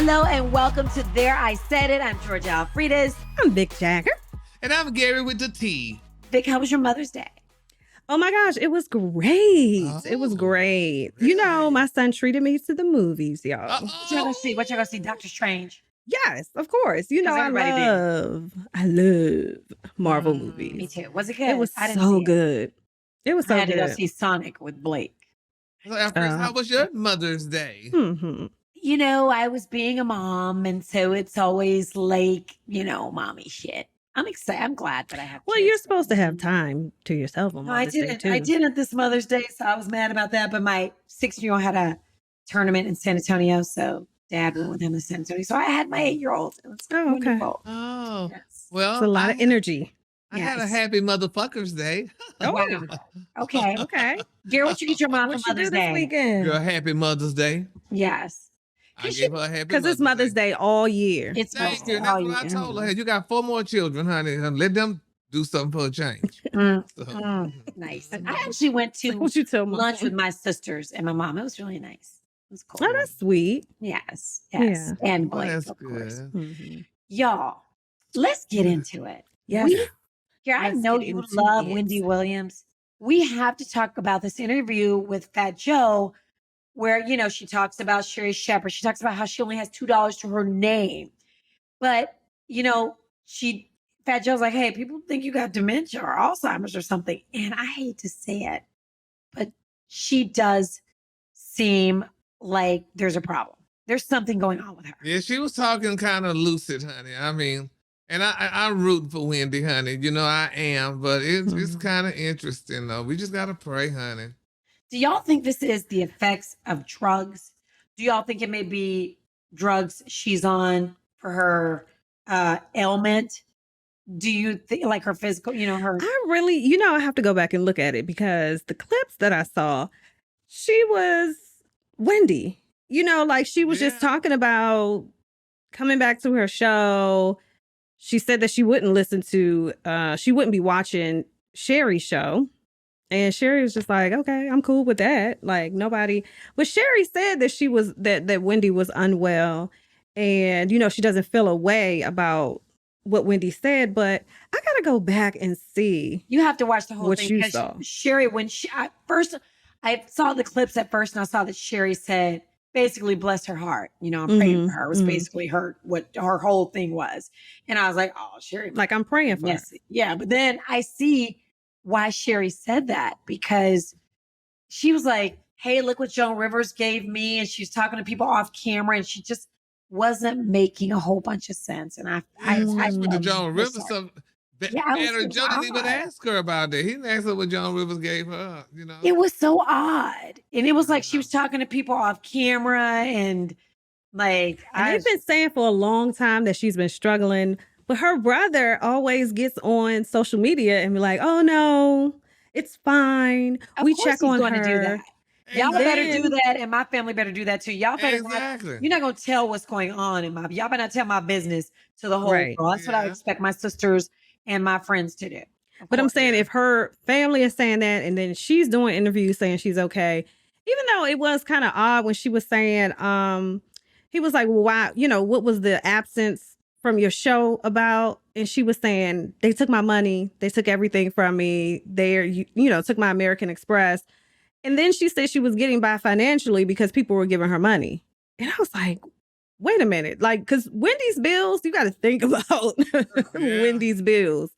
Hello and welcome to There I Said It. I'm georgiaalfredas. I'm vicjagger. And I'm Gary with the T. Vic, how was your Mother's Day? Oh my gosh, it was great. It was great. Really? You know, my son treated me to the movies, y'all. What y'all gonna see? What y'all gonna see? Doctor Strange. Yes, of course. You know, I love Marvel movies. Me too. Was it good? It was so good. It was so I had good. to go see Sonic with Blake. So, how was your Mother's Day? Mm-hmm. You know, I was being a mom, and so it's always like, you know, mommy shit. I'm excited. I'm glad that I have. Well, kids. you're supposed to have time to yourself on No, I Mother's Day, didn't. too. I didn't this Mother's Day, so I was mad about that. But my 6-year-old had a tournament in San Antonio, so Dad went with him to San Antonio. So I had my 8-year-old. It was wonderful. Oh, Yes. well, It's a lot of energy. I had a happy motherfuckers day. Oh, Wow. Okay. okay. Gary, what you get your mom What for you do Mother's this Day? weekend? Girl, happy Mother's Day. Yes. I gave her a happy Because it's Mother's Day all year. It's Thank you. Mother's That's Day. what I told her. Hey, you got 4 more children, honey. Let them do something for a change. So, Nice. I actually went to What you tell Mom? lunch with my sisters and my mom. It was really nice. It was cool. Oh, that's sweet. Yes. Yeah. And oh, Blake, that's of good. course. Mm-hmm. Y'all, let's get into it. Yes. Here, I Let's know get you into love it. Wendy Williams. We have to talk about this interview with Fat Joe, where, you know, she talks about Sherri Shepherd. She talks about how she only has $2 to her name. But, you know, Fat Joe's like, hey, people think you got dementia or Alzheimer's or something. And I hate to say it, but she does seem like there's a problem. There's something going on with her. Yeah, she was talking kind of lucid, honey. I mean, and I'm rooting for Wendy, honey. You know I am, but it's kind of interesting, though. We just got to pray, honey. Do y'all think this is the effects of drugs? Do y'all think it may be drugs she's on for her ailment? Do you think like her physical, you know, her? I really, you know, I have to go back and look at it because the clips that I saw, she was Wendy. You know, like she was just talking about coming back to her show. She said that she wouldn't she wouldn't be watching Sherri's show. And Sherri was just like, okay, I'm cool with that. Like nobody, but Sherri said that that Wendy was unwell and, you know, she doesn't feel a way about what Wendy said, but I got to go back and see. You have to watch the whole what thing. you Because saw. Sherri, I saw the clips at first and I saw that Sherri said, basically, bless her heart. You know, I'm praying for her. It was basically what her whole thing was. And I was like, oh, Sherri. Like I'm praying for her. Yeah. But then I see why Sherri said that, because she was like, hey, look what Joan Rivers gave me. And she's talking to people off camera and she just wasn't making a whole bunch of sense. And I with the Joan Rivers stuff. And Joe didn't even ask her about that. He didn't ask her what Joan Rivers gave her, you know. It was so odd. And it was like she was talking to people off camera and like I've been saying for a long time that she's been struggling, but her brother always gets on social media and be like, oh no, it's fine. We check on her. Do that. Y'all better do that, and my family better do that too. Y'all better you're not gonna tell what's going on in y'all better not tell my business to the whole world. That's what I expect my sisters and my friends to do. But I'm saying if her family is saying that and then she's doing interviews saying she's okay, even though it was kind of odd when she was saying, he was like, well, why, you know, what was the absence from your show about? And she was saying, they took my money. They took everything from me. You know, took my American Express. And then she said she was getting by financially because people were giving her money. And I was like, wait a minute. Like, because Wendy's bills, you got to think about Wendy's bills.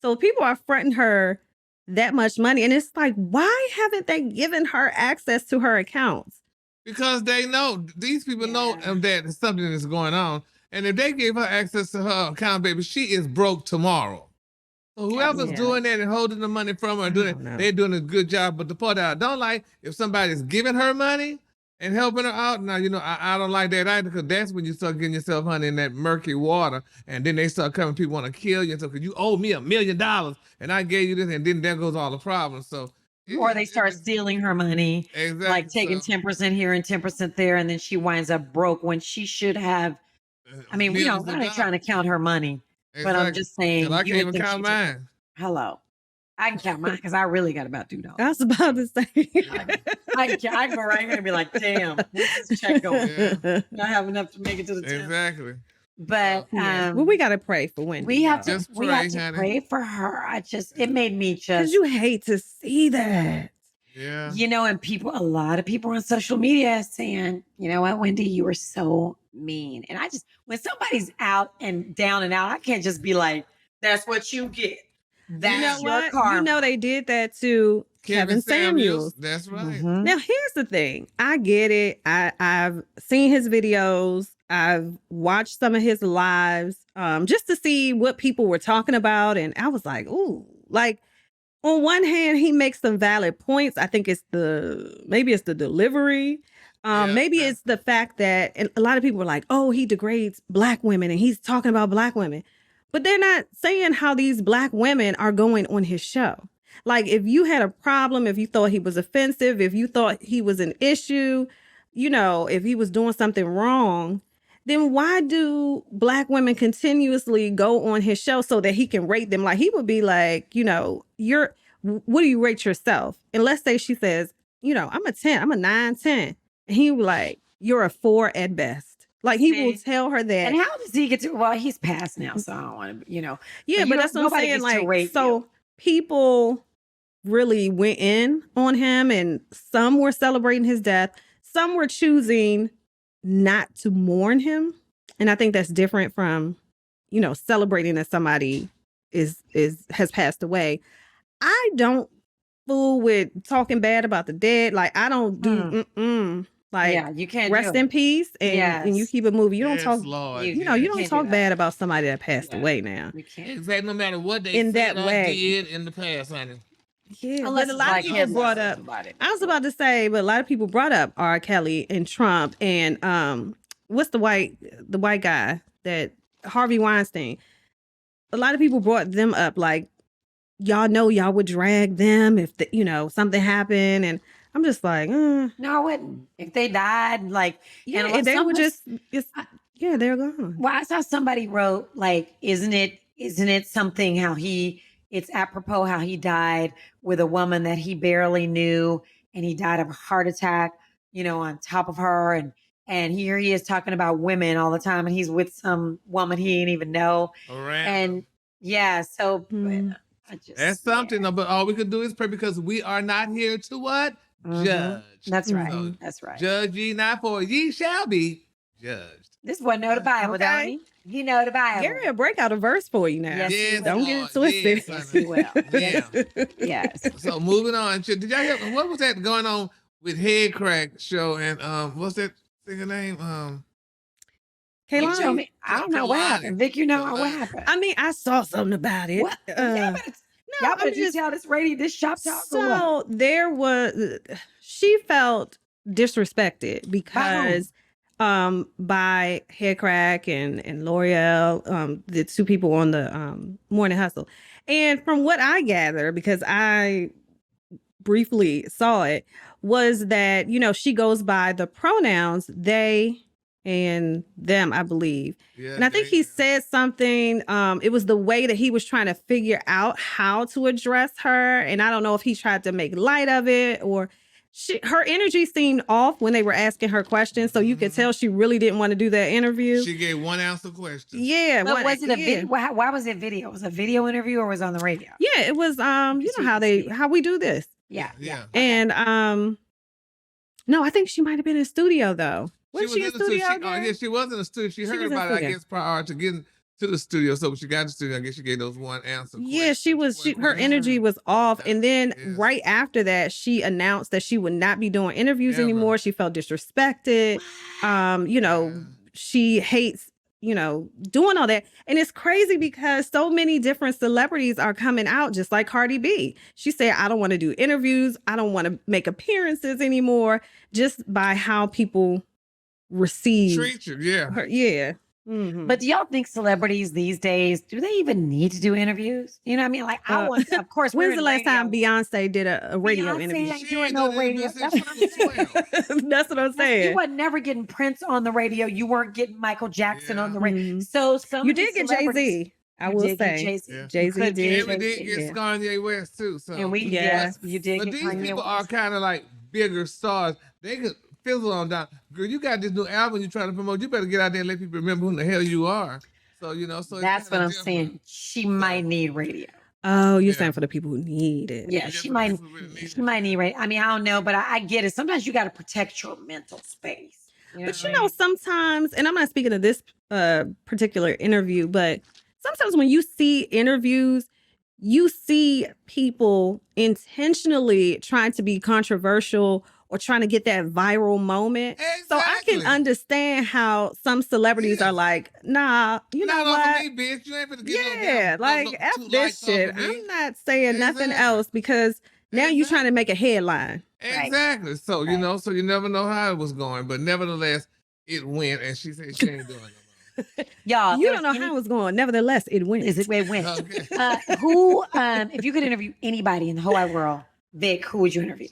So people are fronting her that much money. And it's like, why haven't they given her access to her accounts? Because they know, these people know that something is going on. And if they gave her access to her account, baby, she is broke tomorrow. So whoever's doing that and holding the money from her, they're doing a good job. But the part that I don't like, if somebody's giving her money and helping her out, now, you know, I don't like that either, because that's when you start getting yourself, honey, in that murky water. And then they start coming, people want to kill you. So, because you owe me $1 million and I gave you this, and then there goes all the problems. So, or they start stealing her money, like taking 10% here and 10% there. And then she winds up broke when she should have. I mean, we don't, I'm not trying to count her money, but I'm just saying. I can't even count mine. Hello. I can count mine because I really got about $2. I was about to say. I can go right here and be like, damn, where's this check going? Yeah. Not have enough to make it to the 10th. Exactly. But well, we gotta pray for Wendy. we have to Just we have pray, to honey. pray for her. It made me because just you hate to see that. Yeah. and a lot of people on social media saying, you know what, Wendy, you were so mean. And when somebody's out and down and out, I can't just be like, that's what you get. That's You know your what? karma. You know they did that to Kevin Samuels. That's right. Mhm. Now here's the thing. I get it. I've seen his videos. I've watched some of his lives just to see what people were talking about. And I was like, ooh, like on one hand, he makes some valid points. I think maybe it's the delivery. Maybe it's the fact that and a lot of people are like, oh, he degrades Black women and he's talking about Black women. But they're not saying how these Black women are going on his show. Like if you had a problem, if you thought he was offensive, if you thought he was an issue, if he was doing something wrong, then why do Black women continuously go on his show so that he can rate them? Like he would be like, what do you rate yourself? And let's say she says, I'm a 10, I'm a 9, 10. And he would be like, you're a 4 at best. Like he will tell her that. And how does he get to? Well, he's passed now, so I don't want to, Yeah, but that's what I'm saying. Like, so people really went in on him, and some were celebrating his death. Some were choosing not to mourn him, and I think that's different from, celebrating that somebody has passed away. I don't fool with talking bad about the dead. Like I don't do. Like, yeah, you can't rest in peace and you keep it moving. You don't talk, Lord. you don't talk bad about somebody that passed away now. You can't. Exactly. No matter what they In said that or way. did in the past, honey. Yeah, Unless but a it's lot like of people brought up. I was about to say, but a lot of people brought up R. Kelly and Trump and what's the white guy that Harvey Weinstein. A lot of people brought them up, like y'all know y'all would drag them if something happened, and I'm just like, no, I wouldn't. If they died, like, and they would they're gone. Well, I saw somebody wrote, like, isn't it something how it's apropos how he died with a woman that he barely knew and he died of a heart attack, on top of her. And here he is talking about women all the time and he's with some woman he didn't even know. And yeah, so that's something, but all we can do is pray because we are not here to what? Judge. That's right. So, that's right. Judge ye not, for ye shall be judged. This boy know the Bible, don't he? He know the Bible. Gary will break out a verse for you now. Yes, don't get it twisted. Yes, he will. Yeah. Yes. So moving on. Did y'all hear what was that going on with Head Crack Show and what's that singer name? Kaylani. I don't know what happened. Vic, what happened? I mean, I saw something about it. What? Y'all better detail this shop talk. So she felt disrespected because by Head Crack and L'Oreal, the two people on the Morning Hustle. And from what I gather, because I briefly saw it, was that, she goes by the pronouns they and them, I believe. Yeah, and I think he said something, it was the way that he was trying to figure out how to address her. And I don't know if he tried to make light of it or her energy seemed off when they were asking her questions. So you could tell she really didn't want to do that interview. She gave 1 answer question. Yeah. But was it a video? Why was it video? Was it a video interview or was it on the radio? Yeah, it was, how we do this. Yeah. And, no, I think she might've been in studio though. Was she in studio? She was in the studio. She heard about it, I guess, prior to getting to the studio. So when she got to the studio, I guess she gave those 1 answer. Yeah, she was. Her energy was off, and then right after that, she announced that she would not be doing interviews anymore. She felt disrespected. She hates, doing all that, and it's crazy because so many different celebrities are coming out, just like Cardi B. She said, "I don't want to do interviews. I don't want to make appearances anymore," just by how people receive treat you, her, yeah. Mm-hmm. But do y'all think celebrities these days, do they even need to do intervers? You know what I mean? Like, I want, of course, when's the last time Beyonce did a radio interview? Ain't doing no radio. That's what I'm saying. That's what I'm saying. You weren't never getting Prince on the radio. You weren't getting Michael Jackson on the radio. So you did get Jay-Z. I You will did get say Jay-Z. Yeah. Jay-Z You could did. And we did Jay-Z. get Yeah. Kanye West too. So And we, Yes. you did but get these Kanye people are West. kind of like bigger stars. They could fizzle on down. Girl, you got this new album you're trying to promote. You better get out there and let people remember who the hell you are. So so it's That's what kinda I'm different. saying. She might need radio. Oh, you're Yeah. saying for the people who need it. Yeah, Yeah, she for might. people who really need She it. might need radio. I mean, I don't know, but I get it. Sometimes you got to protect your mental space. But what you I know, mean? sometimes, and I'm not speaking of this particular interview, but sometimes when you see interviews, you see people intentionally trying to be controversial or trying to get that viral moment. So I can Exactly. understand how some celebrities Yeah. are like, nah, you know Not what? off of me, bitch. You ain't finna get no Yeah, damn- like no F 2 this likes off shit. of me. I'm not saying nothing Exactly. else because now you're trying to Exactly. make a headline. Exactly. So Right. so you never know how it was going, but nevertheless, it went, and she said she ain't doing it no Y'all, You there don't know was how it was going. Nevertheless, it went. Is it where it went? more. Okay. Who, if you could interview anybody in the whole wide world, Vic, who would you interview?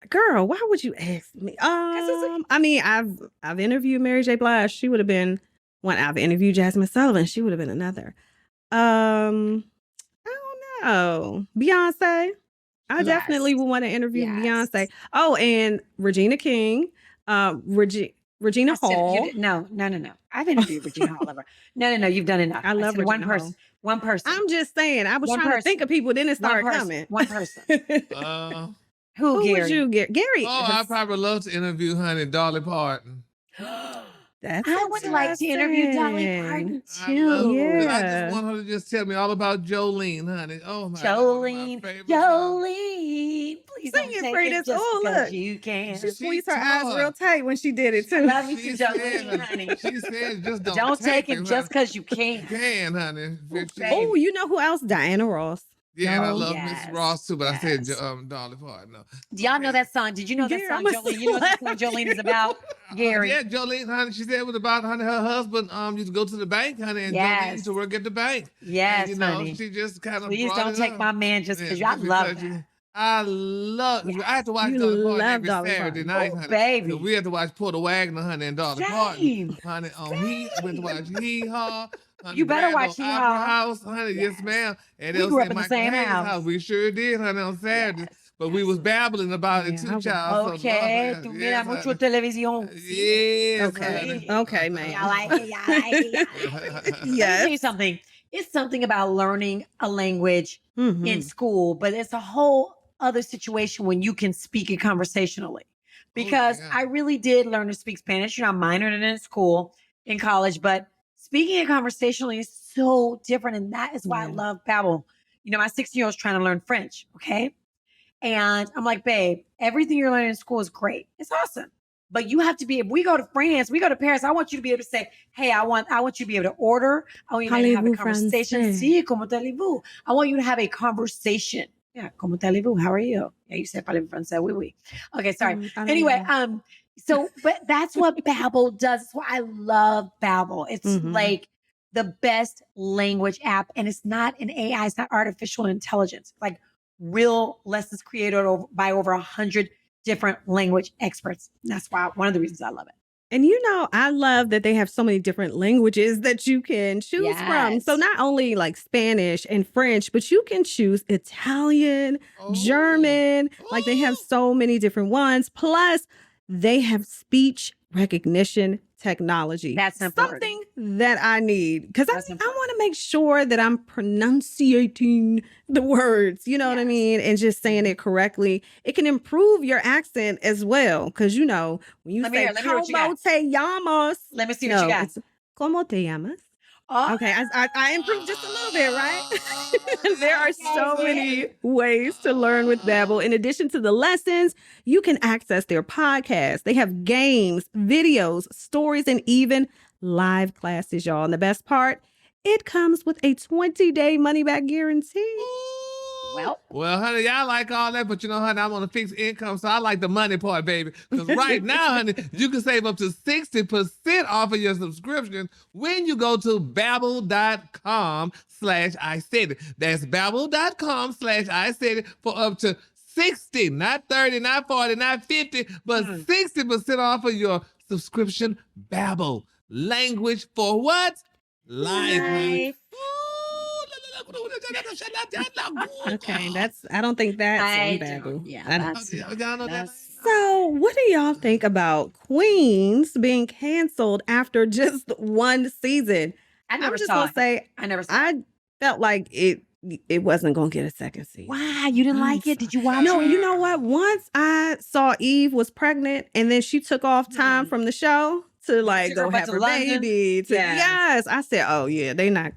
Girl, why would you ask me? I mean, I've interviewed Mary J. Blige. She would have been one. I've interviewed Jasmine Sullivan. She would have been another. I don't know. Beyonce. I definitely would want to interview Yes. Beyonce. Oh, and Regina King. Regina I said, Hall. no. I've interviewed Regina Hall. No. You've done enough. I love said one Regina person. Hall. One person. I'm just saying. I was One trying to person. think of people. Then it One started person. coming. One person. Who Who, Who Gary? would you get? Gary. I probably love to interview honey Dolly Parton. That's I would like to interview Dolly interesting. Parton I love too. her. I Yeah. just want her to just tell me all about Jolene, honey. Oh my God, one of my Jolene, favorite songs. Please Sing don't it, take Fredas. it just Oh, because look. you can. She She squeezed her eyes taught. real tight when she did it too. Love me She to Jolene, honey. said, just Don't take it honey. just because you can. You can, honey. Ooh, She- babe. Oh, you know who else? Diana Ross. yeah, and I No. love Yes, Miss Ross too, but I said yes. Dolly Parton. No. Do y'all know that song? Did you know that Gary, song, I'ma Jolene? You know what the song Jolene is about? Gary. Yeah, Jolene, honey. She said it was about honey. Her husband used to go to the bank, honey, and Jolene Yes. used to work at the bank. Yes, and, honey. she just kind of Please brought don't it take up. my man just because Yeah, I love because that. I love. I have to watch You Dolly Parton love every Dolly Saturday Parton. night, Oh, honey. baby. So we have to watch Porter Wagner, honey, and Dolly Parton, Same. honey. He went to watch Hee Haw. Honey, You better Grand watch Ole Hee Opera Haw. House, honey. Yes, Yes. ma'am. And We it was grew at up in the Michael same Hayes' house. We sure did, honey, on Saturdays. Yes, But we was babbling about it Yeah, I too, was- child. Okay, So, tú Lord, miras mucho honey. televisión. Yes, Okay. honey. Okay, man. Y'all like it, y'all like it, y'all like it. Let me Yes. tell you something. It's something about learning a language Mhm. in school, but it's a whole other situation when you can speak it conversationally. Because yeah. I really did learn to speak Spanish. I minored in it in school, in college, but speaking it conversationally is so different. And that is why I Yeah. love Babbel. My 16-year-old's trying to learn French, okay? And I'm like, babe, everything you're learning in school is great. It's awesome. But you have to be, if we go to France, we go to Paris, I want you to be able to say, hey, I want you to be able to order. I want you to have a Parlez-vous conversation. français? Sí, comment allez-vous? I want you to have a conversation. Yeah, comment allez-vous? How are you? Yeah, you said parlez-vous français? Oui, oui. Okay, sorry. I don't Anyway, know. so, but that's what Babbel does. That's why I love Babbel. It's Mhm. like the best language app, and it's not an AI, it's not artificial intelligence. It's like real lessons created by over 100 different language experts. And that's why one of the reasons I love it. And I love that they have so many different languages that you can choose from. Yes. So not only like Spanish and French, but you can choose Italian, Oh. German. Like they have so many different ones. Plus, they have speech recognition technology. That's important. Something that I need because I That's important. want to make sure that I'm pronunciating the words, you know what I Yes. mean? And just saying it correctly. It can improve your accent as well. Because, when you Let me say, hear what you ¿Cómo got?" te llamas? Let me see what you got. It's, ¿Cómo te llamas? Oh, Okay, I improved just a little bit, right? There are so Okay. many ways to learn with Babbel. In addition to the lessons, you can access their podcast. They have games, videos, stories, and even live classes, y'all. And the best part, it comes with a 20-day money-back guarantee. Well, honey, y'all like all that, but honey, I'm on a fixed income, so I like the money part, baby. Because right now, honey, you can save up to 60% off of your subscription when you go to babbel.com/iSaidIt. That's babbel.com/iSaidIt for up to 60, not 30, not 40, not 50, but 60% off of your subscription. Babbel, language for what? life, honey. Okay, I don't think that's on Babbel. Yeah, that's So, what do y'all think about Queens being canceled after just one season? I never I'm just saw gonna it. say I never saw I it. felt like it wasn't gonna get a second season. Why? You didn't like it? Did you watch No, it? you know what? Once I saw Eve was pregnant, and then she took off time from the show to like Took her go back have to her London? baby. Yes. Yes, I said, oh yeah, they not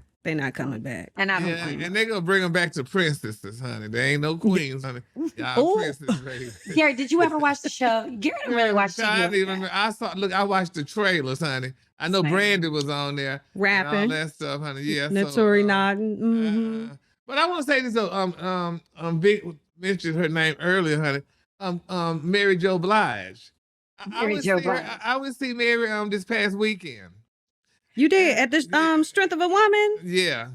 coming back. And I don't Yeah, blame and they're gonna bring them back to princesses, honey. They ain't no queens, honey. Y'all Ooh. princesses, baby. Gary, did you ever watch the show? Gary didn't really watch I didn't TV. even remember. I watched the trailers, honey. I know Same. Brandy was on there. And all Rapping, that stuff, honey. Yeah. Notori nodding. Mhm. But I want to say this though. Vic mentioned her name earlier, honey. Mary Jo Blige. I would see Mary this past weekend. You did at the Strength of a Woman. Yeah.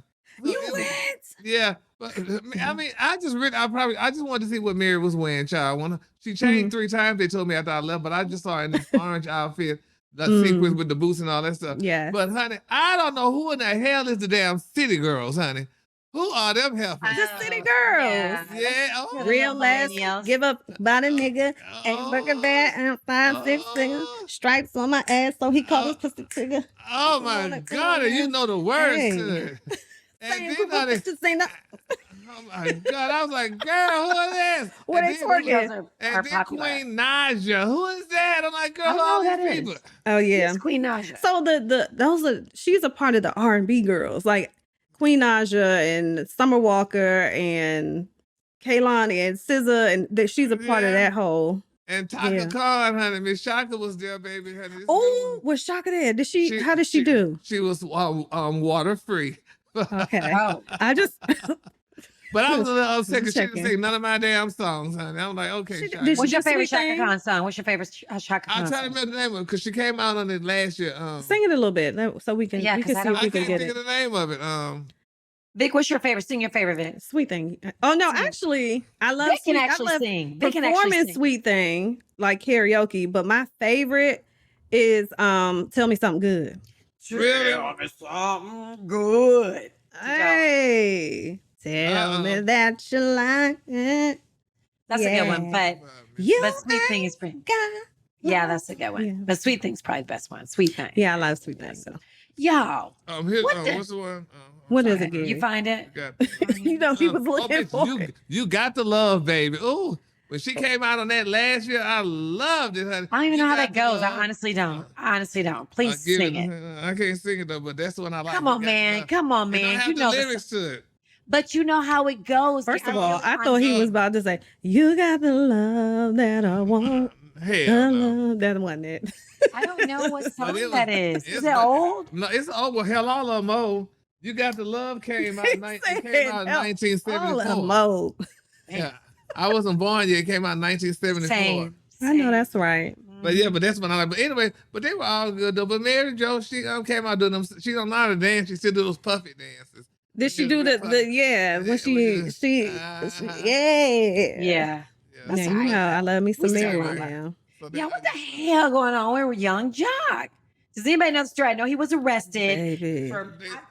So You went. Yeah. But I mean, I just wanted to see what Mary was wearing, child. She changed 3 times. They told me after I left, but I just saw her in this orange outfit, the sequence with the boots and all that stuff. Yeah. But honey, I don't know who in the hell is the damn City Girls, honey. Who are them heifers? The City Girls. Yeah. Oh. Real last, give up about a nigga, ain't working bad, and 5, 6 fingers, stripes on my ass, so he called us pussy trigger. Oh my God, and you know the words to it. And then, honey, oh my God, I was like, girl, who is this? What And they then- twerking? And then Queen Naja, who is that? I'm like, girl, who I are know these that people? Oh yeah. It's Queen Naja. So she's a part of the R&B girls, like Queen Naja and Summer Walker and Kaylani and SZA, and she's a part of that whole. And Taka Khan, honey, Miss Shaka was there, baby. Honey. Oh, was Shaka there? How did she do? She was water free. Okay. Oh. I just But I was a little upset because she didn't checking. sing none of my damn songs, honey. I'm like, okay, Shaka. did What's your do favorite Sweet Shaka Thing? Khan song? What's your favorite Shaka Khan I'm trying to song? remember the name of it because she came out on it last year. Sing it a little bit so we can Yeah, we 'cause can I see don't- if I we can can't get think it. of the name of it. Vic, what's your favorite? Sing your favorite, Vic. Sweet Thing. Oh no, actually, I love Vic can Sweet. actually I love sing. Vic can actually performing sing. Sweet Thing like karaoke, but my favorite is Tell Me Something Good. Really? Something good. Hey, tell me that you like it. That's a good one, but Sweet Thing is pretty. Yeah, that's a good one. Yeah. But Sweet Thing's probably the best one. Sweet Thing. Yeah, I love Sweet Thing. So. Yo, What's the one? What is it, Gary? you find it? You know, he was looking for it. You got the love, baby. Ooh, when she came out on that last year, I loved it, honey. I don't even know how that goes. I love. honestly don't. Please sing it. I can't sing it though, but that's the one I like. Come on, man. Come on, It don't man. have You the know the lyrics to it. But you know how it goes. First of all, I thought he was about to say, "You got the love that I want." Hell no. Love. That wasn't it. I don't know what song But it was- that is. Is it's it like- old? No, it's old. Well, hell, all of them old. You got the love came out. He It said, came out in all 1974. mode. Yeah, I wasn't born yet. It came out in 1974. Same. I know that's right. But yeah, but that's when I like. But anyway, but they were all good though. But Mary Jo, she came out doing them. She don't know how to dance. She still do those puffy dances. Did she do the when yeah. Yeah. Yeah, you know, I love me some We Mary still now. So Yeah, what the hell going on? Where were Young Jock? Does anybody know the story? I know he was arrested. Baby.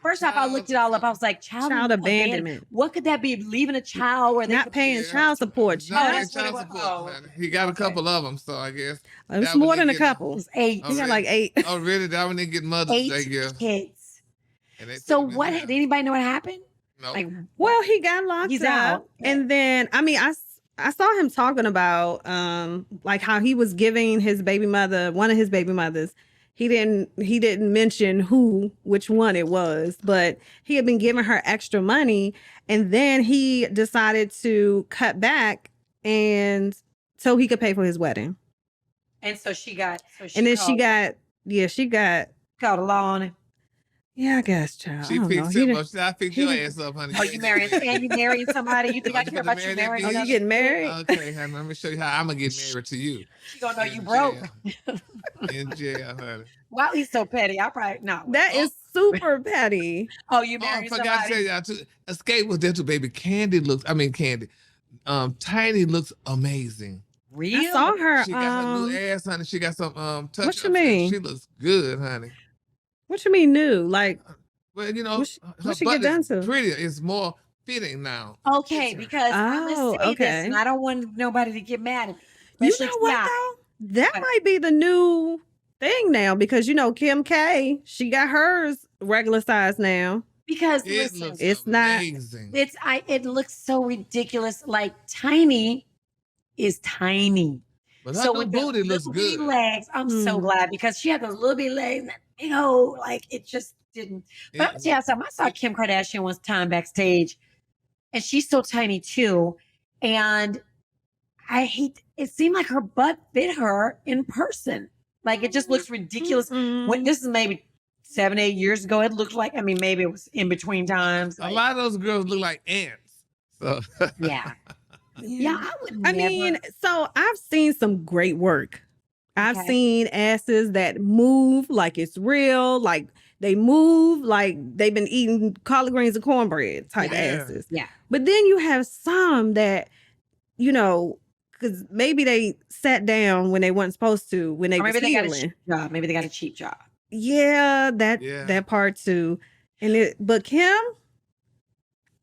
First off, I looked it all up. I was like, child abandonment. What could that be? Leaving a child where they Not could- paying child support. Not that's child what it was. support, man. He got a couple of them, so I guess. It was that one more they than a get- couple. It was 8. He got like 8. Oh, really? That one they get Mother's Day 8 gift. kids. And they So took it what? down. Did anybody know what happened? No. Like, Well, he got locked He's up. out. And then, I mean, I saw him talking about like how he was giving his baby mother, one of his baby mothers. He didn't mention which one it was, but he had been giving her extra money, and then he decided to cut back and so he could pay for his wedding. and so she got. And then she got called a law on it. yeah, I guess, child. She I don't know. picked He him didn't- up. I picked your ass up, honey. Oh, you marrying? And you marrying somebody? You think Oh, I you care gonna about you marry that marrying? Oh, bitch? you another- getting married? Okay, honey, let me show you how I'm gonna get married to you. She gonna know you In broke. jail. In jail, honey. Wow, he's so petty. I probably no. That is super petty. Oh, you Oh, I married forgot to tell somebody? y'all too. Escape was there too, baby. Candy. Tiny looks amazing. Real? I saw her. She got her new ass, honey. She got some touch. What you mean? She looks good, honey. What you mean new? Like But you know, What her she butt get done is to? prettier. It's more fitting now. Okay, It's- because I'm Oh, gonna say this, okay. and I don't want nobody to get mad at me. You especially know what Tiana. though? That What? might be the new thing now because you know Kim K, she got hers regular size now. Because It listen, looks It's not- amazing. it looks so ridiculous. Like tiny is tiny. But her So new with booty the looks little bitty good. legs, I'm so glad because she had those little bitty legs. And that big old, like it just didn't. But I'm gonna tell you something. I saw Kim Kardashian one time backstage, and she's so tiny too. And it seemed like her butt fit her in person. Like it just looks ridiculous. When this is maybe 7-8 years ago, it looked like, I mean, maybe it was in between times. A lot of those girls look like ants. So Yeah. Yeah, I would I never. mean, so I've seen some great work. I've Okay. seen asses that move like it's real, like they move like they've been eating collard greens and cornbread type Yeah. asses. Yeah. But then you have some that, you know, because maybe they sat down when they weren't supposed to, when they Or maybe was they got a healing. cheap job. Maybe they got a cheap job. Yeah, Yeah. that part too. But Kim,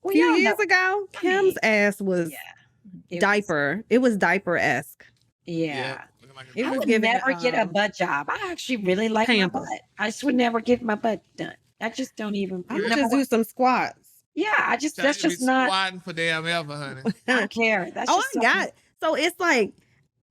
a few y'all years know- ago, I Kim's mean, ass was it diaper. It was diaper-esque. Yeah. looking like It I was would giving, never get a butt job. I actually really like Pamper. my butt. I just would never get my butt done. I just don't even. I'm gonna number just one- do some squats. Yeah, that's Trying just to be not. squatting for damn ever, honey. I don't care. That's Oh, just I got it. So it's like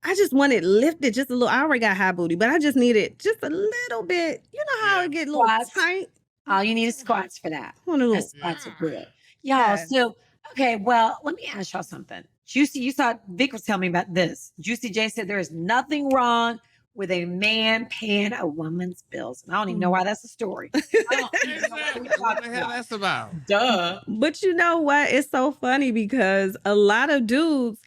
I just want it lifted just a little. I already got high booty, but I just need it just a little bit. You know how Yeah. it get a little Squats. tight? All you need is squats for that. I want a little. Squats are good. Yeah. Y'all, so okay, well, let me ask y'all something. Juicy, you saw Vic was telling me about this. Juicy J said there is nothing wrong with a man paying a woman's bills. And I don't even know why that's a story. I don't even know what Exactly. we What talking the hell about. that's about? Duh. But you know what? It's so funny because a lot of dudes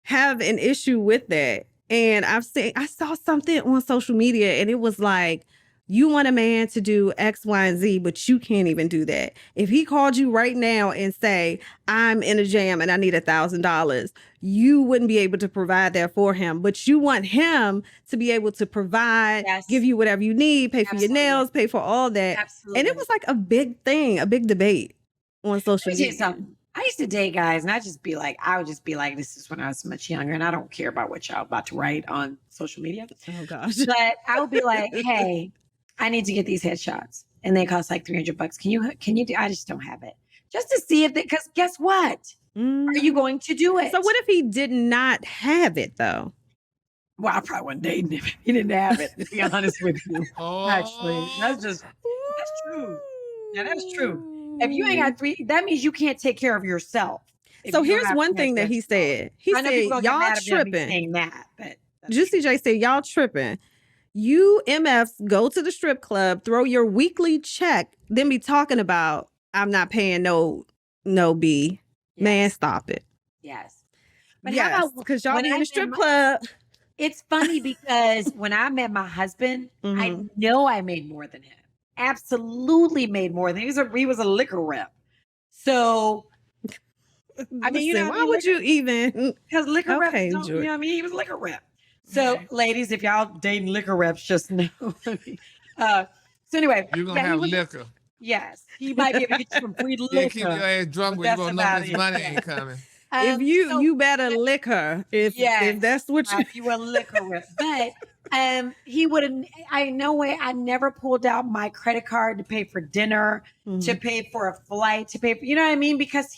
have an issue with that. And I saw something on social media and it was like, you want a man to do X, Y, and Z, but you can't even do that. If he called you right now and say, I'm in a jam and I need $1,000, you wouldn't be able to provide that for him. But you want him to be able to provide, Yes. give you whatever you need, pay for Absolutely. your nails, pay for all that. Absolutely. And it was like a big thing, a big debate on social Let me tell you media. something. I used to date guys, and I would just be like, this is when I was much younger, and I don't care about what y'all about to write on social media. Oh gosh. But I would be like, hey, I need to get these headshots, and they cost like $300. Can you do? I just don't have it, just to see if because guess what? Are you going to do it? So what if he did not have it though? Well, I probably wasn't dating him. He didn't have it. To be honest with you, Oh, actually, that's true. Yeah, that's true. If you ain't got three, that means you can't take care of yourself. If So you don't here's have one thing that he $300. said. He I know said, people get y'all mad at me on me tripping. saying that, but that's Juicy J said, y'all tripping. You MFs go to the strip club, throw your weekly check, then be talking about, I'm not paying no B. Yes. Man, stop it. Yes. But Yes, how about because y'all when be in I the met strip my- club. It's funny because when I met my husband, I Mhm. know I made more than him. Absolutely made more than him. He was a liquor rep. So I mean, you Listen, know, why would you even? because liquor Okay, reps don't, you George. know what I mean? He was a liquor rep. So ladies, if y'all dating liquor reps, just know. So anyway, you're gonna yeah, he have was- liquor. Yes, he might be able to get you some free liquor. Yeah, keep your ass drunk but when you that's gonna know about this it. money ain't coming. If So- you better lick her if Yes. that's what you. if you were a liquor rep. But he would have. I no way. I never pulled out my credit card to pay for dinner, to pay for a flight, to pay for. You know what I mean? Because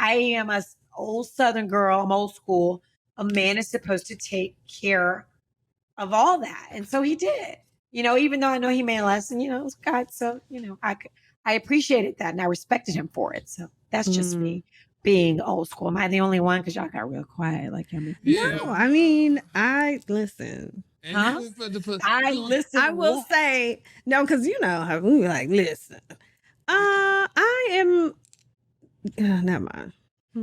I am a old Southern girl. I'm old school. A man is supposed to take care of all that, and so he did. You know, even though I know he made less, and it was God. So I appreciated that, and I respected him for it. So that's just me being old school. Am I the only one? Because y'all got real quiet. Like I mean, Yeah. No, I mean, I listen. And Huh? you put the I listen. I will say no, because you know how we be like, listen. I am. Never mind.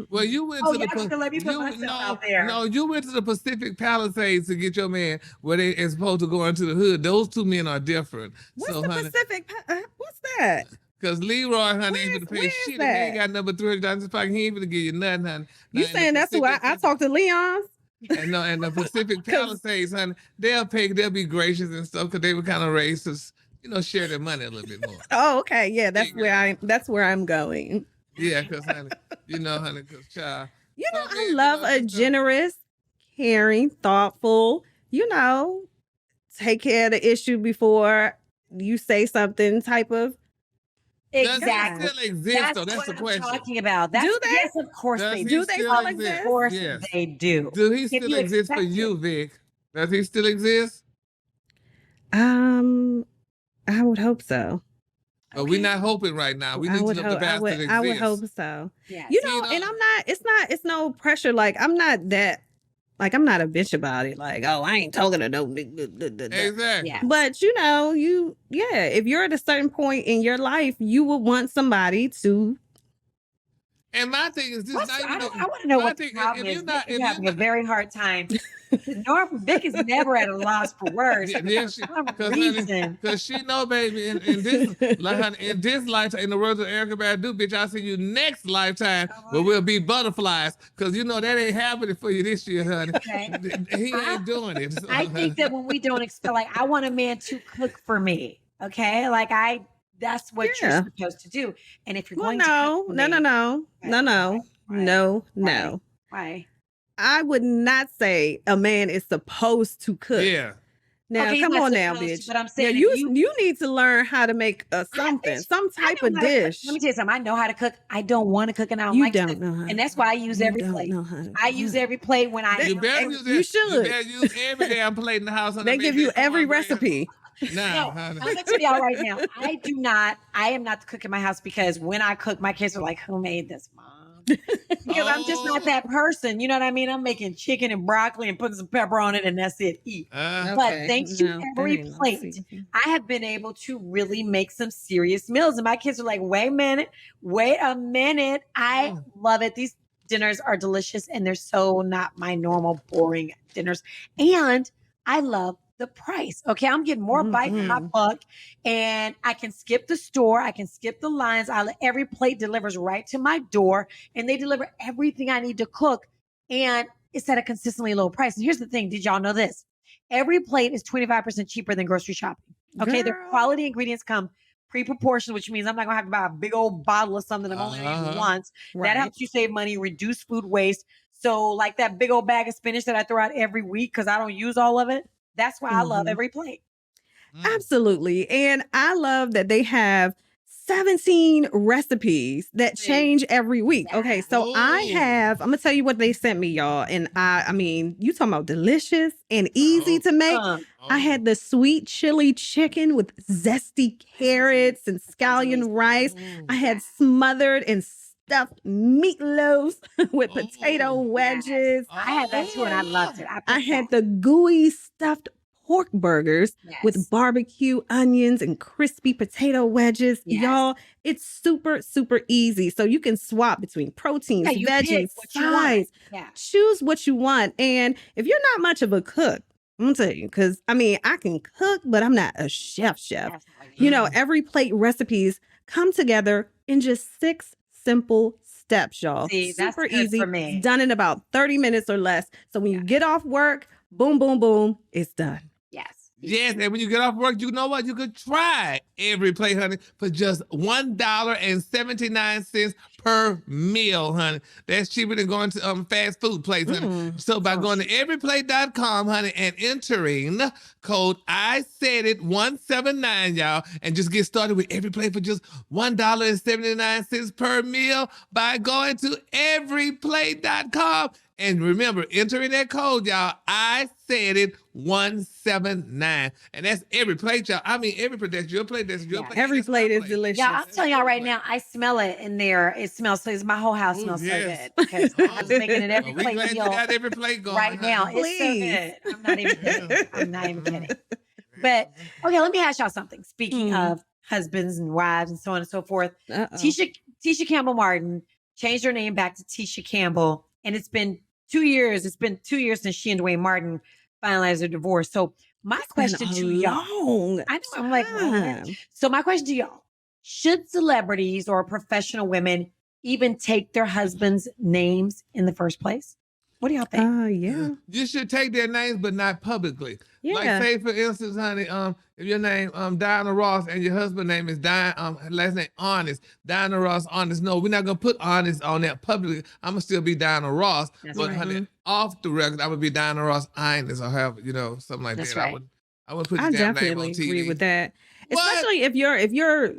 Well, you went Oh, to y'all the just gonna let me put myself out there. No, you went to the Pacific Palisades to get your man where they is supposed to go into the hood. Those two men are different. What's so, the honey, Pacific? What's that? because Leroy, honey, ain't gonna pay where is shit. He that? ain't got number $300 in his pocket. He ain't gonna give you nothing, honey. You Now, in the saying that's who I Pacific- talked to Leon's? And the Pacific Palisades, honey, they'll be gracious and stuff because they were kind of racist share their money a little bit more. Oh, okay. Yeah, that's where I'm going. Yeah, because honey, because child. I love a generous, caring, thoughtful, take care of the issue before you say something type of. Exactly. Does he still exist, though? That's the question. I'm talking about. Do they? Yes, of course they do. Do they still exist? Of course Yes. they do. Do he still exist for you, Vic? Does he still exist? I would hope so. But we're not hoping right now. We need to know the bastard exists. I would hope so. Yeah. And I'm not. It's no pressure. Like I'm not that. Like I'm not a bitch about it. Like I ain't talking to no. Exactly. Yeah. But if you're at a certain point in your life, you would want somebody to. And my thing is this. I want to know what the problem is. You're having a very hard time. Vic is never at a loss for words. Because she know, baby, in this lifetime, in the words of Erica Badu, bitch, I'll see you next lifetime, where we'll be butterflies. Because that ain't happening for you this year, honey. Okay. He ain't doing it. So. I think that when we don't expect, like, I want a man to cook for me. Okay, that's what you're supposed to do. And if you're going to cook for me, no. Why? I would not say a man is supposed to cook. Yeah. Now, come on now, bitch. But I'm saying you need to learn how to make something, some type of dish. Let me tell you something. I know how to cook. I don't want to cook, and I don't like to cook. And that's why I use EveryPlate. I use EveryPlate when I. You better use it. You should. You better use every damn plate in the house. They give you every recipe. No, I'm gonna tell y'all right now. I am not the cook in my house because when I cook, my kids are like, "Who made this, Mom?" Because I'm just not that person. You know what I mean? I'm making chicken and broccoli and putting some pepper on it, and that's it. Eat. But thanks to EveryPlate, I have been able to really make some serious meals, and my kids are like, "Wait a minute! I love it. These dinners are delicious, and they're so not my normal boring dinners, and I love." The price. Okay, I'm getting more bite for my buck, and I can skip the store. I can skip the lines. EveryPlate delivers right to my door, and they deliver everything I need to cook, and it's at a consistently low price. And here's the thing: did y'all know this? EveryPlate is 25% cheaper than grocery shopping. Okay, their quality ingredients come pre-proportioned, which means I'm not gonna have to buy a big old bottle of something I'm only gonna use once. Right. That helps you save money, reduce food waste. So, like that big old bag of spinach that I throw out every week because I don't use all of it. That's why I love EveryPlate. Absolutely. And I love that they have 17 recipes that change every week. Okay, so I'm gonna tell you what they sent me, y'all. And I mean, you talking about delicious and easy to make. I had the sweet chili chicken with zesty carrots and scallion rice. I had smothered and stuffed meatloaf with potato wedges. I had that too, and I loved it. I had the gooey stuffed pork burgers with barbecue onions and crispy potato wedges. Y'all, it's super, super easy. So you can swap between proteins, veggies, sides. Choose what you want. And if you're not much of a cook, I'm gonna tell you, because I can cook, but I'm not a chef. EveryPlate recipes come together in just 6 simple steps, y'all. Super easy. For me. It's done in about 30 minutes or less. So when you get off work, boom, boom, boom, it's done. Yes, and when you get off work, you know what? You could try EveryPlate, honey, for just $1.79 per meal, honey. That's cheaper than going to fast food place, honey. So by going to everyplate.com, honey, and entering code I-SAID-IT-179, y'all, and just get started with EveryPlate for just $1.79 per meal by going to everyplate.com. And remember, entering that code, y'all, I-SAID-IT-179. And that's EveryPlate, y'all. EveryPlate, that's your plate. That's your plate. EveryPlate is delicious. Yeah, I'm telling y'all right now, I smell it in there. It smells so my whole house smells so good. Because I'm making an EveryPlate meal. Got EveryPlate going right now. It's so good. I'm not even kidding. But okay, let me ask y'all something. Speaking of husbands and wives and so on and so forth, Tisha Campbell Martin changed her name back to Tisha Campbell, and it's been 2 years. It's been 2 years since she and Dwayne Martin finalized their divorce. So my question to y'all, I know, I'm like, what? So my question to y'all, should celebrities or professional women even take their husbands' names in the first place? What do y'all think? Yeah. You should take their names, but not publicly. Yeah. Like say for instance, honey, if your name Diana Ross and your husband's name is last name Honest, Diana Ross Honest. No, we're not gonna put Honest on that publicly. I'm gonna still be Diana Ross, but honey, off the record, I would be Diana Ross Honest or have something like That's that. right. I would put your I damn name definitely on TV. agree with that. What? Especially if you're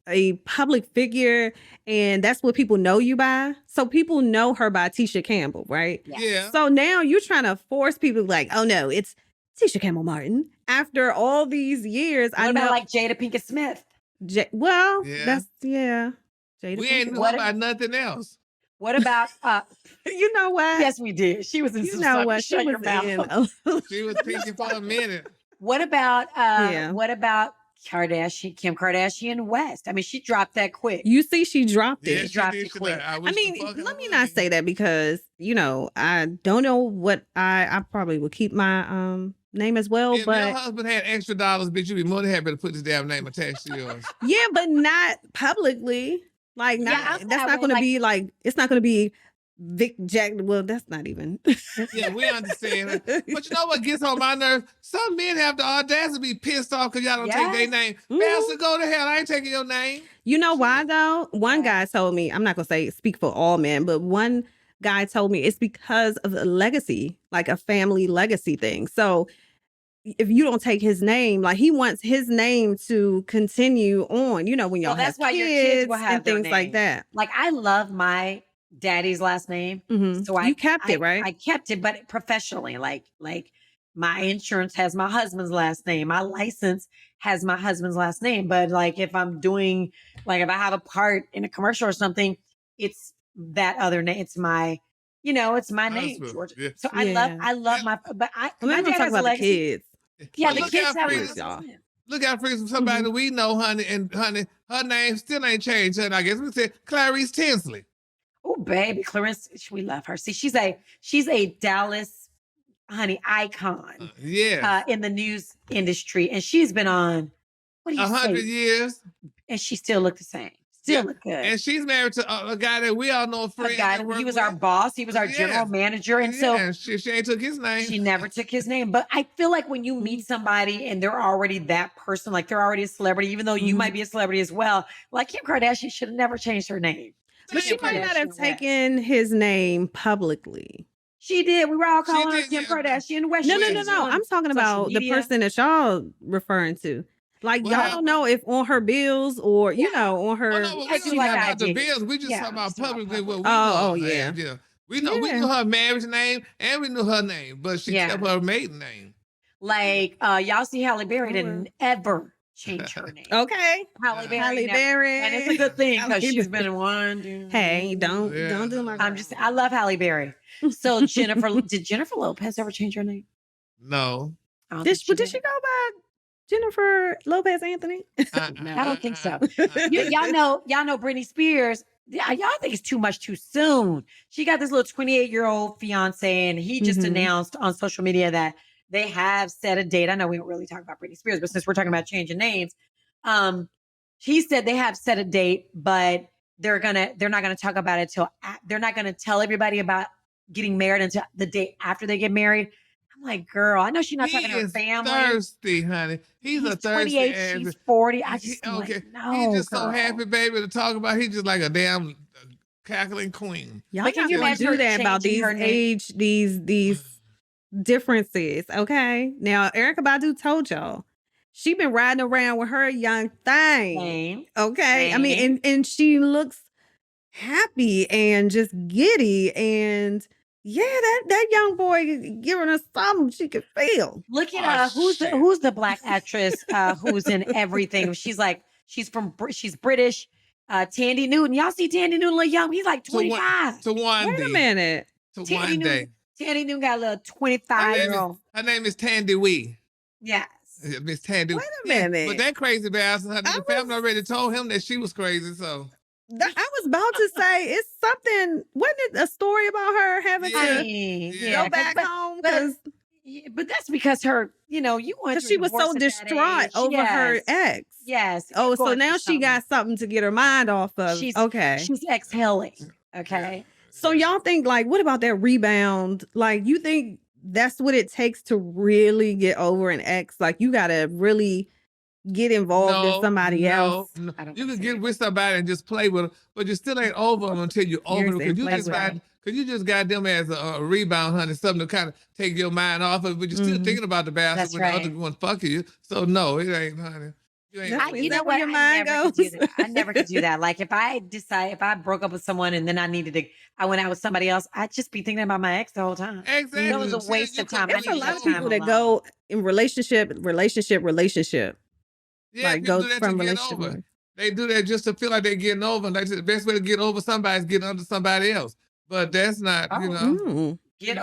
a public figure and that's what people know you by. So people know her by Tisha Campbell, right? Yeah. So now you're trying to force people like, oh no, it's Tisha Campbell Martin. After all these years, What about like Jada Pinkett Smith? Well, Yeah. that's Jada We ain't know about nothing else. What about you know what? yes, we did. She was in You some know stuff. what? She Shut your was mouth. in. She was thinking for a minute. What about Kim Kardashian West? I mean, she dropped that quick. You see, she dropped Yeah, it. she dropped did. it She quick. like, I I wish mean, the fuck let I me would. not say that because, I don't know what I probably would keep my name as well, If your but husband had extra dollars, bitch, you'd be more than happy to put this damn name attached to yours. yeah, but not publicly. Like, Yeah, not, I'm that's not not going to like- be like, it's not going to be vicjagger. Well, that's not even. Yeah, we understand. But you know what gets on my nerves? Some men have the audacity to be pissed off because y'all don't take their Yes. name. Mhm. Bastard, go to hell. I ain't taking your name. You know why though? One guy told me, I'm not going to speak for all men, but one guy told me it's because of a legacy, like a family legacy thing. So if you don't take his name, like he wants his name to continue on, when y'all Well, have that's why kids your kids will have and their things like name. that. Like, I love my daddy's last name. Mhm. So You kept it, right? I kept it, but professionally, like my insurance has my husband's last name. My license has my husband's last name. But like, if I'm doing, like, if I have a part in a commercial or something, it's that other name. It's my, it's my name, Husband, Georgia. yeah. So I Yeah. love my, but Well, my I'm going dad to talk has a about the legacy. kids. Yeah, Well, the look kids how have free- my last name. Look out for somebody that we know, honey, and honey, her name still ain't changed. And I guess we said Clarice Tinsley. Oh, baby, Clarence, we love her. See, she's a Dallas, honey, icon Yeah. in the news industry, and she's been on 100 years. and she still look the same. Still look good. And she's married to a guy that we all know, a A friend. guy, that work he was with. our boss. He was our general Yes. manager, and Yeah, so and she ain't took his name. she never took his name. But I feel like when you meet somebody and they're already that person, like they're already a celebrity, even though you might be a celebrity as well. Like Kim Kardashian should have never changed her name. But she Kim might not have Kardashian West. taken his name publicly. She did. We were all calling her did, Kim yeah. Kardashian West. No, She no, was no, no. on I'm talking social about the media. person that y'all referring to. Like, Well, y'all don't know if on her bills or, on her. Oh, no, but I we do don't like talk about the IG. bills. We just Yeah, talk about just talk about publicly what we public. know. Oh, her yeah. name. Yeah. We know Yeah. her marriage name and we knew her name, but she Yeah. kept her maiden name. Like, y'all see Halle Berry Oh, didn't ever change her name. Okay. Halle Berry. Halle never. Berry. And it's a good thing because Halle she's Berry. been in one. Two, Hey, don't Yeah. do my. I'm just, I love Halle Berry. So did Jennifer Lopez ever change her name? No. I don't Did think she go by Jennifer Lopez Anthony? I don't think so. Y'all know Britney Spears. Y'all think it's too much too soon. She got this little 28-year-old fiance, and he just Mhm. announced on social media that they have set a date. I know we don't really talk about Britney Spears, but since we're talking about changing names, he said they have set a date, but they're not gonna talk about it till they're not gonna tell everybody about getting married until the day after they get married. I'm like, girl, I know she's not He talking to her is family. thirsty, honey. He's a thirsty 28, ass. she's 40. I He- just okay. like, no, He's just so girl. happy, baby, to talk about. He's just like a damn cackling queen. Y'all But can not you gonna imagine do her that about changing these her name? age, these differences. Okay. Now Erykah Badu told y'all she been riding around with her young thing. Same. Okay. I Same. mean, and she looks happy and just giddy. And yeah, that young boy giving her something she could feel. Look at Oh, shit. who's the black actress who's in everything. She's British. Tandy Newton. Y'all see Tandy Newton, little young. He's like 25. To one Wait a day. minute. To Tandy one day. Newton. Tandy Newton got a little Her name 25-year-old. is Tandy Wee. Yes. Miss Tandy. Wait a minute. But that crazy bastard, honey, the I family was- already told him that she was crazy, so. I was about to say it's something. Wasn't it a story about her having Yeah. I to mean, Yeah. go back home but- because but that's because her, you went she was so distraught over her ex? Yes. Oh, so going now through she something. got something to get her mind off of. She's- Okay. She's exhaling. Okay. So y'all think like, what about that rebound? Like, you think that's what it takes to really get over an ex? Like, you gotta really get involved in somebody else. No. You can get with somebody and just play with them, but you still ain't over them until you're over them. Because you just got them as a rebound, honey, something to kind of take your mind off of it, but you're still thinking about the bastard when the other one fucking you. So no, it ain't, honey. You know what? I never could do that. Like if I broke up with someone and then I went out with somebody else, I'd just be thinking about my ex the whole time. Exactly. That was a waste of time. There's a lot of people that go in relationship. Yeah, like go from relationship. They do that just to feel like they're getting over. And the best way to get over somebody is get under somebody else. But that's not, get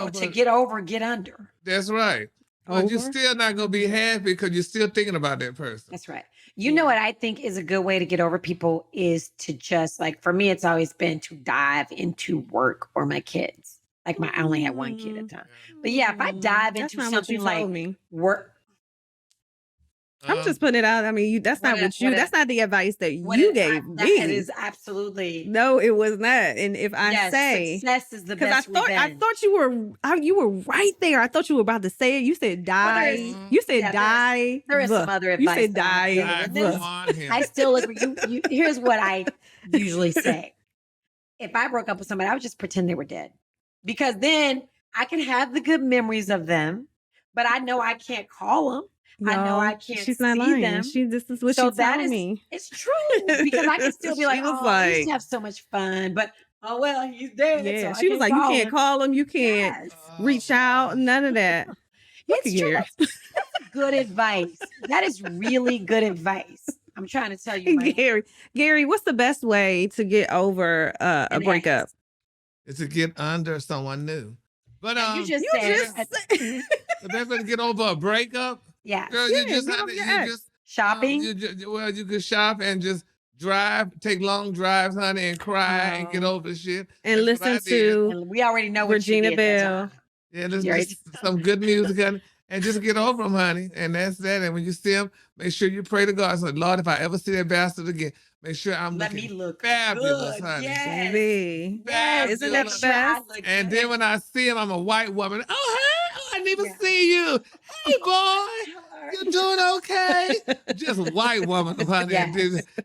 over, get under. That's right. But you're still not going to be happy because you're still thinking about that person. That's right. You know what I think is a good way to get over people is to just like, for me, it's always been to dive into work or my kids. Like I only had one kid at a time. But yeah, if I dive into something like work. I'm just putting it out. I mean, that's not the advice that you gave me. That is absolutely. No, it was not. And if I say success is the best I thought you were right there. I thought you were about to say it. You said die. You said die. There is some other advice. You said die. I still look. Here's what I usually say. If I broke up with somebody, I would just pretend they were dead, because then I can have the good memories of them, but I know I can't call them. No, I know I can't she's not see lying. them. This is what she told me. It's true, because I can still be like, I used to have so much fun, but he's dead. Yeah, so she was like, you can't call him, you can't reach out, none of that. It's true. That's good advice. That is really good advice. I'm trying to tell you, Gary, what's the best way to get over a breakup? It's to get under someone new. But you just said the best way to get over a breakup. Yeah. Girl, you just shopping. You could shop and just drive, take long drives, honey, and cry and get over the shit. And listen to. And we already know Regina Bell. Yeah, just some good music, honey, and just get over them, honey. And that's that. And when you see them, make sure you pray to God. So, Lord, if I ever see that bastard again, make sure I'm looking fabulous, good. honey. Yes. Baby. Fabulous. Isn't that the best? And then when I see him, I'm a white woman. Oh, hey, I didn't even see you. Hey, boy. You doing okay? Just white woman, honey,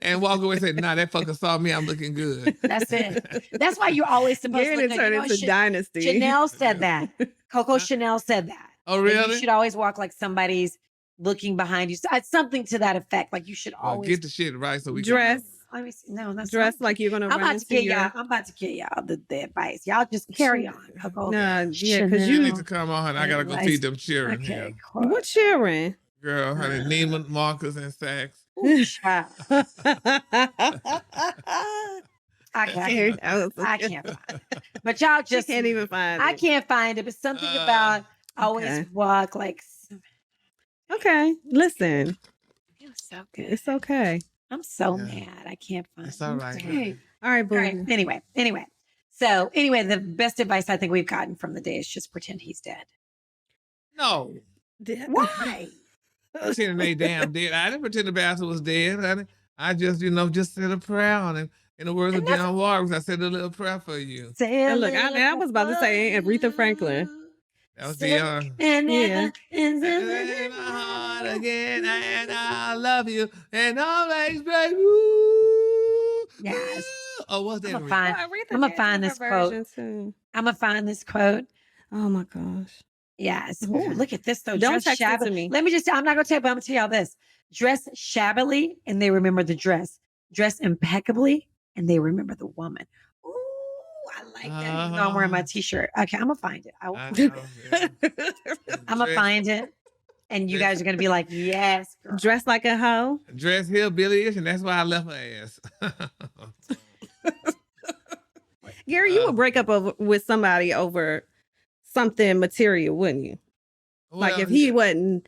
and walk away and say, nah, that fucker saw me. I'm looking good. That's it. That's why you're always supposed to look turn into Dynasty. Chanel said that. Coco Chanel said that. Oh, really? You should always walk like somebody's looking behind you. So it's something to that effect. Like you should always get the shit right so we dress. Let me see. No, that's dress like you're gonna. I'm about to give y'all the advice. Y'all just carry on. Coco. Nah, yeah, because you need to come on. I gotta go feed them children. Okay, what children? Girl, honey, Neiman Marcus and Saks. I can't find it. But y'all just can't even find it. I can't find it. But something about always walk like. Okay, listen. It feels so good. It's okay. I'm so mad. I can't find it. It's all right. Okay. All right, boo. All right. Anyway. So the best advice I think we've gotten from the day is just pretend he's dead. No. Why? Pretending they damn dead. I didn't pretend the bastard was dead. I just, just said a prayer on him. In the words of John Warwick, I said a little prayer for you. And look, I was about to say Aretha Franklin. That was the in my heart again, and I love you, and always, baby. Yes. Oh, what's that? I'm gonna find this quote. I'm gonna find this quote. Oh my gosh. Yes. Ooh, look at this though. Don't text it to me. I'm not gonna tell you, but I'm gonna tell y'all this. Dress shabbily, and they remember the dress. Dress impeccably, and they remember the woman. Ooh, I like that. Even though I'm wearing my t-shirt. Okay, I'm gonna find it. I'm gonna find it. And you guys are gonna be like, yes, girl. Dress like a hoe. Dress hillbilly-ish, and that's why I left her ass. Gary, you would break up with somebody over something material, wouldn't you? Well, like if he wasn't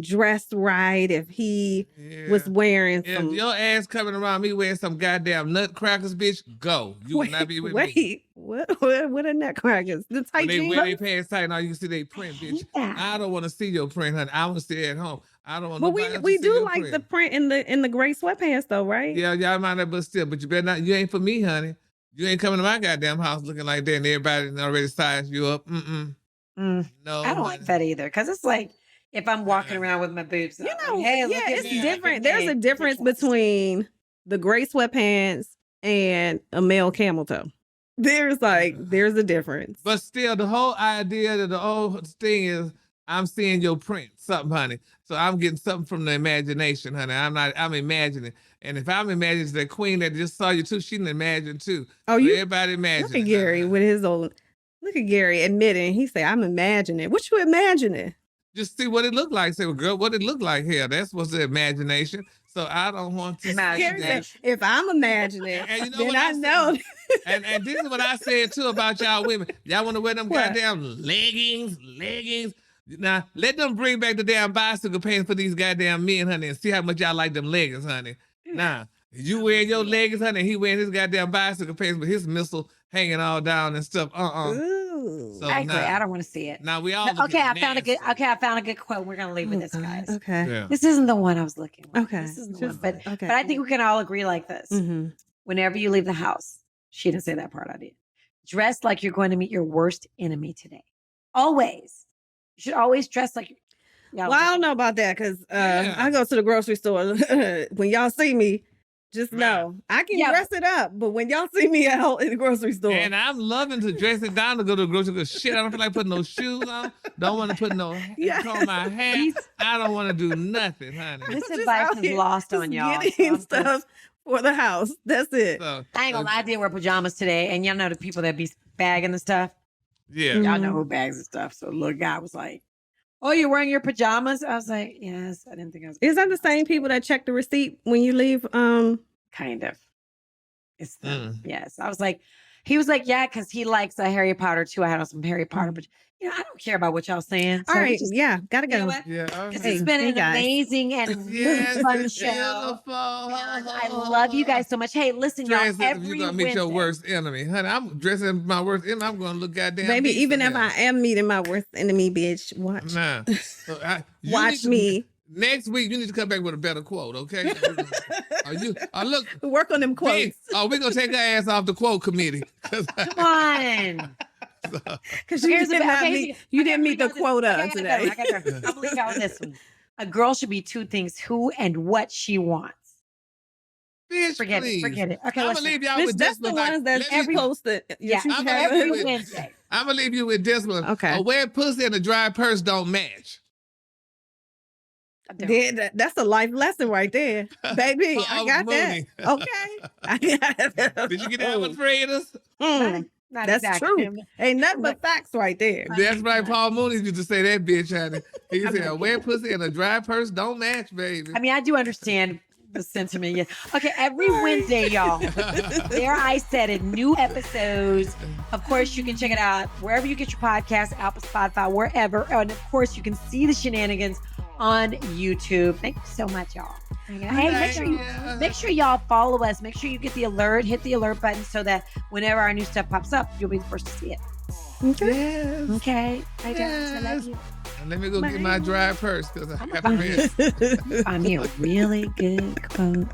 dressed right, if he was wearing some. If your ass coming around me wearing some goddamn nutcrackers, bitch, go. You will not be with me. What are nutcrackers? The tight jeans? When they wear their pants tight, and all you can see they print, bitch. Yeah. I don't want to see your print, honey. I want to stay at home. I don't want. But we do like print. The print in the gray sweatpants, though, right? Yeah, y'all mind that, but still, but you better not. You ain't for me, honey. You ain't coming to my goddamn house looking like that and everybody already sized you up. No. I don't like that either. Because it's like, if I'm walking around with my boobs, You out, know, like, hey, look yeah, at it's me. different. There's a difference between the gray sweatpants and a male camel toe. There's a difference. But still, the whole idea that the whole thing is, I'm seeing your print, something, honey. So I'm getting something from the imagination, honey. I'm imagining. And if I'm imagining that queen that just saw you too, she can imagine too. Oh, so everybody imagine. Look at Gary with his old. Look at Gary admitting. He say, "I'm imagining." What you imagining? Just see what it looked like. Say, well, girl, what it looked like here. That's what's the imagination. So I don't want to. Gary said, if I'm imagining, and you know then I know. And this is what I said too about y'all women. Y'all want to wear them goddamn leggings. Now, let them bring back the damn bicycle pants for these goddamn men, honey, and see how much y'all like them leggings, honey. Nah, you wearing your leggings, honey, and he wearing his goddamn bicycle pants with his missile hanging all down and stuff. So, I agree. I don't want to see it. Now we all I found a good quote. We're gonna leave with this, guys. Okay. Yeah. This isn't the one I was looking for. Okay. This isn't the one. But I think we can all agree like this. Mm-hmm. Whenever you leave the house, she didn't say that part, I did. Dress like you're going to meet your worst enemy today. Always. You should always dress like well, I don't know about that because I go to the grocery store. When y'all see me, just know I can dress it up, but when y'all see me out in the grocery store, and I'm loving to dress it down to go to the grocery store. Shit, I don't feel like putting no shoes on. Don't want to put no on my hair. I don't want to do nothing, honey. This advice is lost on y'all. Getting stuff for the house. That's it. So, I ain't gonna lie, I did wear pajamas today, and y'all know the people that be bagging the stuff. Yeah, y'all know who bags the stuff. So the little guy was like, "Oh, you're wearing your pajamas?" I was like, "Yes." I didn't think I was. Is that the same people that check the receipt when you leave? Kind of. It's them. Yes. I was like, he was like, yeah, because he likes Harry Potter too. I had on some Harry Potter, but I don't care about what y'all saying. All right, gotta go. You know yeah, this has been an amazing and fun show. I love you guys so much. Hey, listen, y'all. Every you're gonna meet your worst enemy, honey. I'm dressing my worst enemy. I'm gonna look goddamn. Baby, even if I am meeting my worst enemy, bitch, watch. Nah, so watch me. Next week, you need to come back with a better quote, okay? Look, work on them quotes. We're gonna take her ass off the quote committee. Come on. Because you didn't meet the quota today. I'll believe y'all this one. A girl should be two things: who and what she wants. Bitch, forget it. Okay, I'm gonna leave y'all with that's this the one. ones that every posted. Yeah, every Wednesday. I'm gonna leave you with this one. Okay. A wet pussy and a dry purse don't match. That's a life lesson right there, baby. I got that. Okay, I got that. Did you get that one, Fredas? Not that's exactly. true. Ain't nothing but facts right there. That's right. Paul Mooney used to say that, bitch, honey. He said a wet pussy and a dry purse don't match, baby. I mean, I do understand the sentiment. Yeah. Okay, every Wednesday, y'all. There I said it. New episodes. Of course, you can check it out wherever you get your podcast, Apple, Spotify, wherever. And of course, you can see the shenanigans on YouTube. Thank you so much, y'all. Hey, make sure y'all follow us. Make sure you get the alert, hit the alert button so that whenever our new stuff pops up, you'll be the first to see it. Okay. Yes. Okay. I love you. And let me go get my dry purse because I got to find me a really good quote.